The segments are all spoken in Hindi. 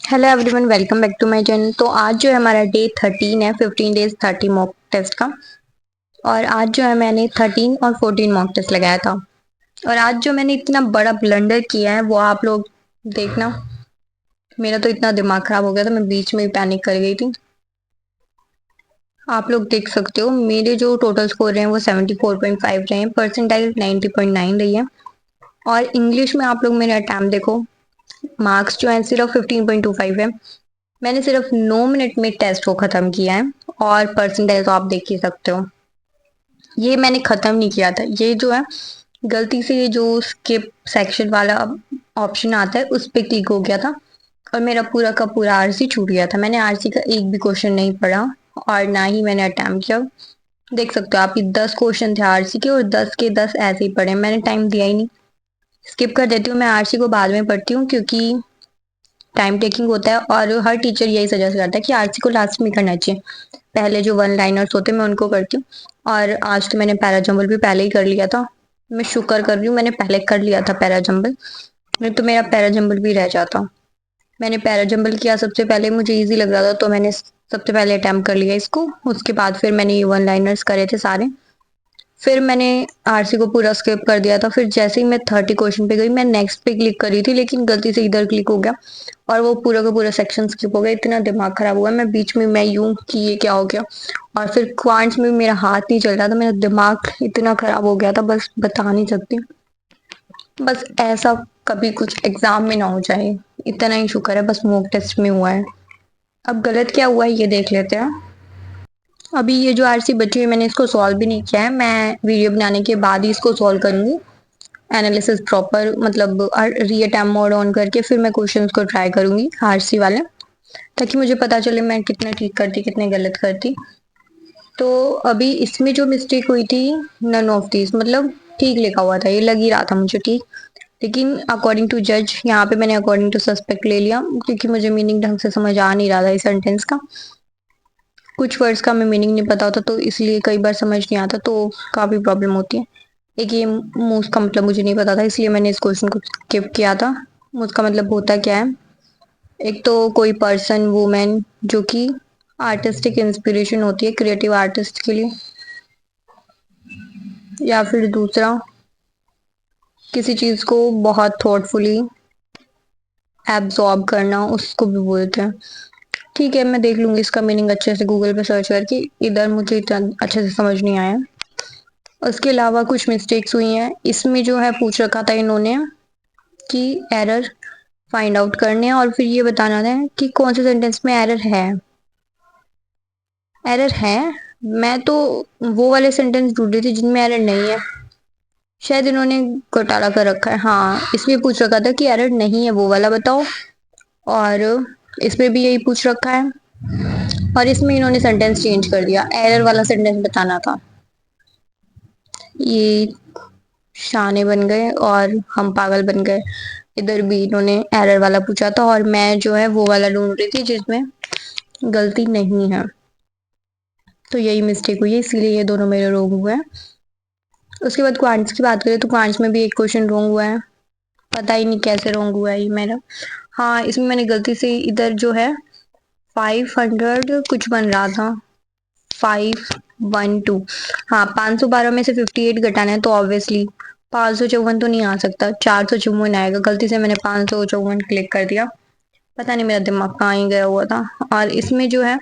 Hello everyone, welcome back to my channel. तो आज जो है हमारा डे 13 है, 15 डेज 30 मॉक टेस्ट का। और आज जो है मैंने 13 और 14 मॉक टेस्ट लगाया था। और आज जो मैंने इतना बड़ा ब्लंडर किया है वो आप लोग देखना। मेरा तो इतना दिमाग खराब हो गया था, मैं बीच में ही पैनिक कर गई थी। आप लोग देख सकते हो मेरे जो टोटल स्कोर रहे हैं वो 74.5 रहे हैं, परसेंटाइल 90.9 रही है। और इंग्लिश में आप लोग मेरा अटैम्प्ट देखो, मार्क्स जो है सिर्फ 15.25 है। मैंने सिर्फ 9 मिनट में टेस्ट को खत्म किया है। और परसेंटेज तो आप देख ही सकते हो। ये मैंने खत्म नहीं किया था, ये जो है गलती से ये जो स्किप सेक्शन वाला ऑप्शन आता है उस पे क्लिक हो गया था। और मेरा पूरा का पूरा आरसी छूट गया था। मैंने आरसी का एक भी क्वेश्चन नहीं पढ़ा और ना ही मैंने अटेम्प्ट किया। देख सकते हो आप, ये 10 क्वेश्चन थे आरसी के और 10 के 10 ऐसे ही पढ़े, मैंने टाइम दिया ही नहीं। स्किप कर देती हूँ, मैं आरसी को बाद में पढ़ती हूँ क्योंकि टाइम टेकिंग होता है। और हर टीचर यही सजेस्ट करता है कि आरसी को लास्ट में करना चाहिए, पहले जो वन लाइनर्स होते हैं मैं उनको करती हूँ। और आज तो मैंने पैरा जंबल भी पहले ही कर लिया था। मैं शुक्र कर रही हूँ मैंने पहले कर लिया था पैरा जंबल, नहीं तो मेरा पैरा जंबल भी रह जाता। मैंने पैरा जंबल किया सबसे पहले, मुझे इजी लग रहा था तो मैंने सबसे पहले अटेम्प्ट कर लिया इसको। उसके बाद फिर मैंने ये वन लाइनर्स करे थे सारे। फिर मैंने आरसी को पूरा स्किप कर दिया था। फिर जैसे ही मैं 30 क्वेश्चन पे गई, मैं नेक्स्ट पे क्लिक करी थी लेकिन गलती से इधर क्लिक हो गया और वो पूरा का पूरा सेक्शन स्किप हो गया। इतना दिमाग खराब हुआ, मैं बीच में मैं यूं कि ये क्या हो गया। और फिर क्वांट्स में भी मेरा हाथ नहीं चल रहा था, मेरा दिमाग इतना खराब हो गया था बस बता नहीं सकती। बस ऐसा कभी कुछ एग्जाम में ना हो जाए, इतना ही शुक्र है बस मॉक टेस्ट में हुआ है। अब गलत क्या हुआ है ये देख लेते हैं। अभी ये जो आरसी बची हुई है मैंने इसको सॉल्व भी नहीं किया है, मैं वीडियो बनाने के बाद ही इसको सॉल्व करूंगी। एनालिसिस प्रॉपर मतलब री अटैम्प्ट मोड ऑन करके फिर मैं क्वेश्चंस को ट्राई करूंगी आरसी वाले, ताकि मुझे पता चले मैं कितने ठीक करती कितने गलत करती। तो अभी इसमें जो मिस्टेक हुई थी, नन ऑफ दिस मतलब ठीक लिखा हुआ था, ये लग ही रहा था मुझे ठीक। लेकिन अकॉर्डिंग टू जज यहाँ पे मैंने अकॉर्डिंग टू सस्पेक्ट ले लिया क्योंकि मुझे मीनिंग ढंग से समझ आ नहीं रहा था इस सेंटेंस का। कुछ वर्ड्स का हमें मीनिंग नहीं पता होता तो इसलिए कई बार समझ नहीं आता, तो काफी प्रॉब्लम होती है। एक ये मूस का मतलब मुझे नहीं पता था इसलिए मैंने इस क्वेश्चन को स्किप किया था। मूस का मतलब होता क्या है? एक तो कोई पर्सन वुमेन जो कि आर्टिस्टिक इंस्पिरेशन होती है क्रिएटिव आर्टिस्ट के लिए, या फिर दूसरा किसी चीज को बहुत थॉटफुली एब्जॉर्ब करना उसको भी बोलते हैं। ठीक है, मैं देख लूंगी इसका मीनिंग अच्छे से गूगल पे सर्च करके, इधर मुझे इतना अच्छे से समझ नहीं आया। उसके अलावा कुछ मिस्टेक्स हुई हैं इसमें, जो है पूछ रखा था इन्होंने कि एरर फाइंड आउट करने हैं और फिर ये बताना है कि कौन से सेंटेंस में एरर है। एरर है, मैं तो वो वाले सेंटेंस ढूंढ रही थी जिनमें एरर नहीं है। शायद इन्होंने घोटाला कर रखा है। हाँ, इसमें पूछ रखा था कि एरर नहीं है वो वाला बताओ, और इसमें भी यही पूछ रखा है। और इसमें इन्होंने सेंटेंस चेंज कर दिया, एरर वाला सेंटेंस बताना था। ये शाने बन गए और हम पागल बन गए। इधर भी इन्होंने एरर वाला पूछा था और मैं जो है वो वाला ढूंढ रही थी जिसमें गलती नहीं है। तो यही मिस्टेक हुई है, इसीलिए ये दोनों मेरे रोंग हुए हैं। उसके बाद क्वांट्स की बात करें तो क्वांट्स में भी एक क्वेश्चन रोंग हुआ है, पता ही नहीं कैसे रोंग हुआ है ये मेरा। हाँ, इसमें मैंने गलती से इधर जो है 500 कुछ बन रहा था, 512। हाँ, 512 में से 58 घटाना है तो ऑब्वियसली 554 तो नहीं आ सकता, 454 आएगा। गलती से मैंने 554 क्लिक कर दिया, पता नहीं मेरा दिमाग कहाँ ही गया हुआ था। और इसमें जो है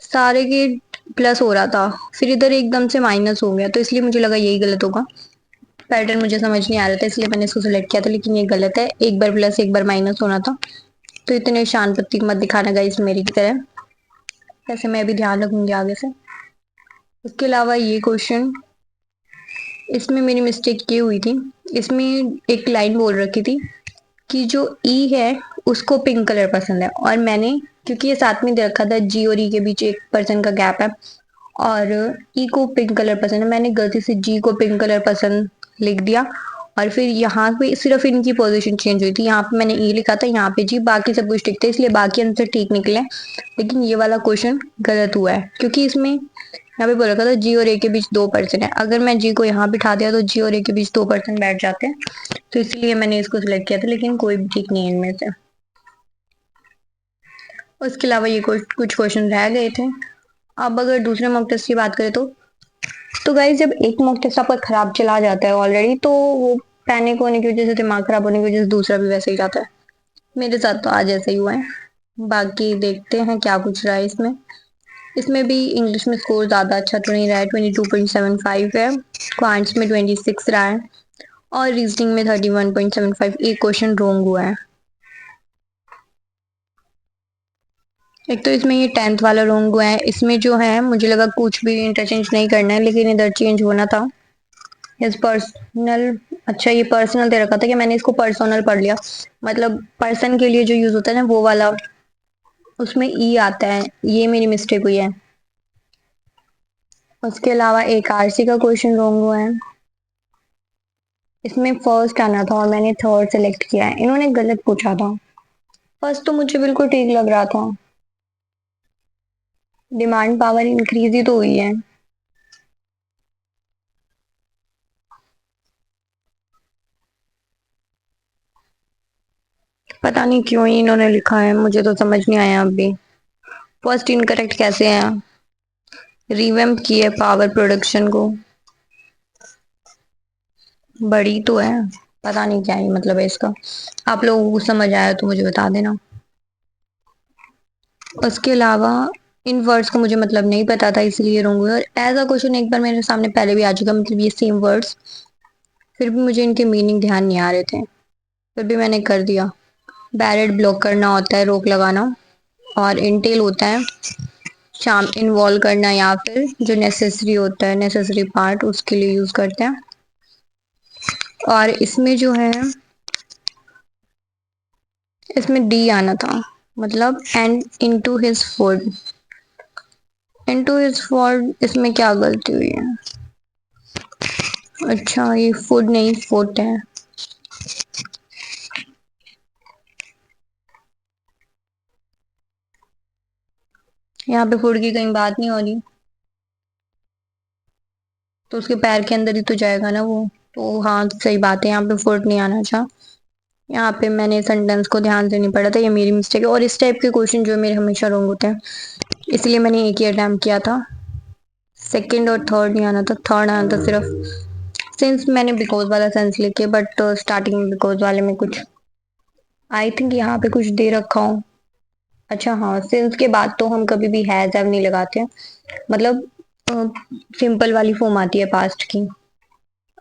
सारे के प्लस हो रहा था, फिर इधर एकदम से माइनस हो गया तो इसलिए मुझे लगा यही गलत होगा। पैटर्न मुझे समझ नहीं आ रहा था इसलिए मैंने इसको सिलेक्ट किया था, लेकिन ये गलत है, एक बार प्लस एक बार माइनस होना था। तो इतने शान पत्ती मत दिखाना गाइस मेरी की तरह, वैसे मैं भी ध्यान रखूंगी आगे से। उसके अलावा ये क्वेश्चन, इसमें मेरी मिस्टेक ये हुई थी, इसमें एक लाइन बोल रखी थी कि जो ई है उसको पिंक कलर पसंद है, और मैंने क्योंकि ये साथ में दे रखा था जी और ई के बीच 1% का गैप है और ई को पिंक कलर पसंद है, मैंने गलती से जी को पिंक कलर पसंद लिख दिया। और फिर यहाँ पे सिर्फ इनकी पोजीशन चेंज हुई थी, यहाँ पे मैंने ई लिखा था, यहाँ पे जी, बाकी सब कुछ ठीक था इसलिए बाकी आंसर ठीक निकले। लेकिन ये वाला क्वेश्चन गलत हुआ है क्योंकि इसमें यहाँ पे बोल रखा था जी और ए के बीच 2% है, अगर मैं जी को यहाँ बिठा दिया तो जी और ए के बीच 2% बैठ जाते हैं। तो इसलिए मैंने इसको सिलेक्ट किया था, लेकिन कोई भी ठीक नहीं है इनमें से। उसके अलावा ये कुछ क्वेश्चन रह गए थे। अब अगर दूसरे मॉक टेस्ट की बात करें तो गाइस जब एक मॉक टेस्ट आपका खराब चला जाता है ऑलरेडी, तो वो पैनिक होने की वजह से, दिमाग खराब होने की वजह से दूसरा भी वैसे ही जाता है। मेरे साथ तो आज ऐसा ही हुआ है। बाकी देखते हैं क्या कुछ रहा है इसमें। इसमें भी इंग्लिश में स्कोर ज़्यादा अच्छा तो नहीं रहा है, 22.75 है। क्वांट्स में 26 रहा है और रीजनिंग में 31.75। एक क्वेश्चन रॉन्ग हुआ है। एक तो इसमें ये 10th वाला रॉन्ग हुआ है। इसमें जो है मुझे लगा कुछ भी इंटरचेंज नहीं करना है, लेकिन इधर चेंज होना था। इस पर्सनल, अच्छा ये पर्सनल दे रखा था कि मैंने इसको पर्सनल पढ़ लिया। मतलब पर्सन के लिए जो यूज होता है ना वो वाला, उसमें ई आता है। ये मेरी मिस्टेक हुई है। उसके अलावा एक आरसी का क्वेश्चन रॉन्ग हुआ है। इसमें फर्स्ट आना था और मैंने थर्ड सेलेक्ट किया है। इन्होंने गलत पूछा था। फर्स्ट तो मुझे बिल्कुल ठीक लग रहा था। डिमांड पावर इंक्रीज ही तो हुई है। पता नहीं क्यों ही इन्होंने लिखा है, मुझे तो समझ नहीं आया अभी। फर्स्ट इनकरेक्ट कैसे है? रिवैम्प की है पावर प्रोडक्शन को, बड़ी तो है। पता नहीं क्या ही मतलब है इसका। आप लोगों को समझ आया तो मुझे बता देना। उसके अलावा इन वर्ड्स का मुझे मतलब नहीं पता था, इसलिए रॉन्ग हुआ। और ऐसा क्वेश्चन एक बार मेरे सामने पहले भी आ चुका, मतलब ये सेम वर्ड्स, फिर भी मुझे इनके मीनिंग ध्यान नहीं आ रहे थे, फिर भी मैंने कर दिया। बैरियर ब्लॉक करना होता है, रोक लगाना। और इंटेल होता है शाम इन्वॉल्व करना, या फिर जो नेसेसरी होता है, नेसेसरी पार्ट, उसके लिए यूज करते हैं। और इसमें जो है, इसमें डी आना था, मतलब and into his food. Into his food, इसमें क्या गलती हुई है? अच्छा ये फूड नहीं फुट है। यहाँ पे फूड की कहीं बात नहीं हो रही, तो उसके पैर के अंदर ही तो जाएगा ना वो। तो हाँ सही बात है, यहाँ पे फुट नहीं आना चाहिए। यहाँ पे मैंने सेंटेंस को ध्यान से नहीं पढ़ा था, ये मेरी मिस्टेक है। और इस टाइप के क्वेश्चन जो है मेरे हमेशा रॉन्ग होते हैं, इसलिए मैंने एक ही अटैम्प्ट किया था। सेकंड और थर्ड नहीं आना था, थर्ड आना था सिर्फ। सिंस मैंने बिकॉज वाला सेंस लेके, बट स्टार्टिंग में बिकॉज वाले में कुछ, आई थिंक यहाँ पे कुछ दे रखा हूँ। अच्छा हाँ, सिंस के बाद तो हम कभी भी हैज हैव नहीं लगाते हैं। मतलब सिंपल वाली फॉर्म आती है पास्ट की।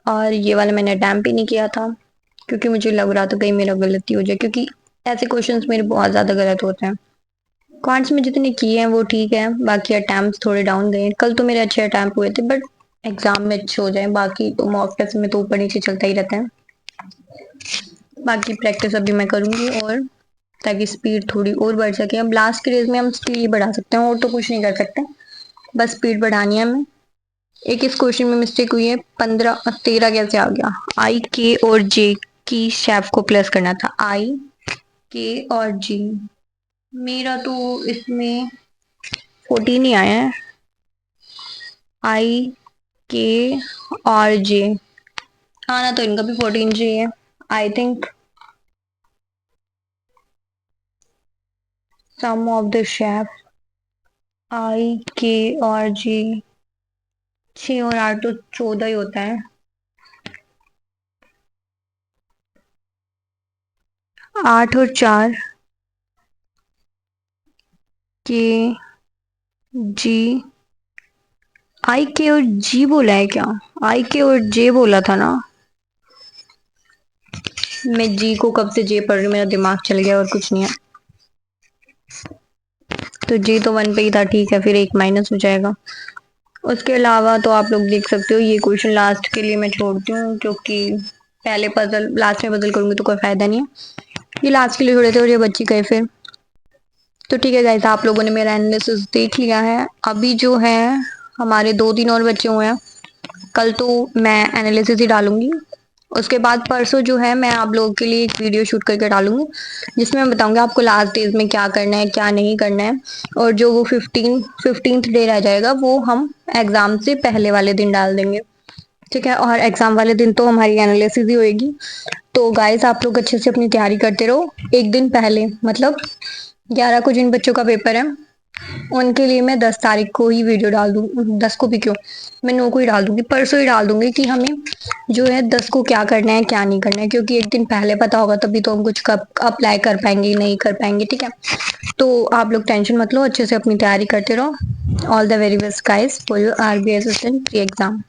और ये वाला मैंने अटैम्प्ट ही नहीं किया था, क्योंकि मुझे लग रहा था कहीं मेरा गलती हो जाए, क्योंकि ऐसे क्वेश्चंस मेरे बहुत ज्यादा गलत होते हैं। क्वांट्स में जितने किए हैं वो ठीक है, बाकी अटैम्प्ट थोड़े डाउन गए। कल तो मेरे अच्छे अटैम्प्ट हुए थे, बट एग्जाम में अच्छे हो जाए। बाकी तो मॉक टेस्ट में तो ऊपर नीचे चलता ही रहता है। बाकी प्रैक्टिस अभी मैं करूंगी, और ताकि स्पीड थोड़ी और बढ़ सके। अब लास्ट के रेस में हम स्पीड ही बढ़ा सकते हैं, और तो कुछ नहीं कर सकते, बस स्पीड बढ़ानी है हमें। एक इस क्वेश्चन में मिस्टेक हुई है, 15 13 कैसे आ गया? आई के और जे की शेफ को प्लस करना था, आई के और जी। मेरा तो इसमें 14 ही आया है। आई के और जे, आना तो इनका भी 14 जी है I think. Some of the chef, I K और जी, 6 और 8 तो 14 ही होता है। 8 और 4 के जी, आई के और जी बोला है क्या? आई के और जे बोला था ना। मैं जी को कब से जे पढ़ रही हूँ, मेरा दिमाग चल गया और कुछ नहीं है। तो जी तो 1 पे ही था, ठीक है, फिर एक माइनस हो जाएगा। उसके अलावा तो आप लोग देख सकते हो, ये क्वेश्चन लास्ट के लिए मैं छोड़ती हूँ, क्योंकि पहले पजल लास्ट में पजल करूंगी तो कोई फायदा नहीं है। ये लास्ट के लिए छोड़े थे और ये बच्ची गए फिर। तो ठीक है गाइस, आप लोगों ने मेरा एनालिसिस देख लिया है। अभी जो है हमारे 2 दिन और बचे हुए हैं। कल तो मैं एनालिसिस ही डालूंगी। उसके बाद परसों जो है मैं आप लोगों के लिए एक वीडियो शूट करके डालूंगी, जिसमें मैं बताऊंगी आपको लास्ट डेज में क्या करना है क्या नहीं करना है। और जो वो 15th डे रह जाएगा वो हम एग्जाम से पहले वाले दिन डाल देंगे। ठीक है, और एग्जाम वाले दिन तो हमारी एनालिसिस ही होएगी। तो गाइस आप लोग अच्छे से अपनी तैयारी करते रहो। एक दिन पहले, मतलब 11 को जिन बच्चों का पेपर है उनके लिए मैं 10 तारीख को ही वीडियो डाल दूँ, 10 को भी क्यों, मैं 9 को ही डाल दूँगी, परसों ही डाल दूँगी कि हमें जो है 10 को क्या करना है, क्या नहीं करना है, क्योंकि एक दिन पहले पता होगा तभी तो हम कुछ कब अप्लाई कर पाएँगे, नहीं कर पाएँगे, ठीक है? तो आप लोग टेंशन मत लो, अच्छे से अपनी तैयारी करते रहो। All the very best guys for your RBI assistant pre exam.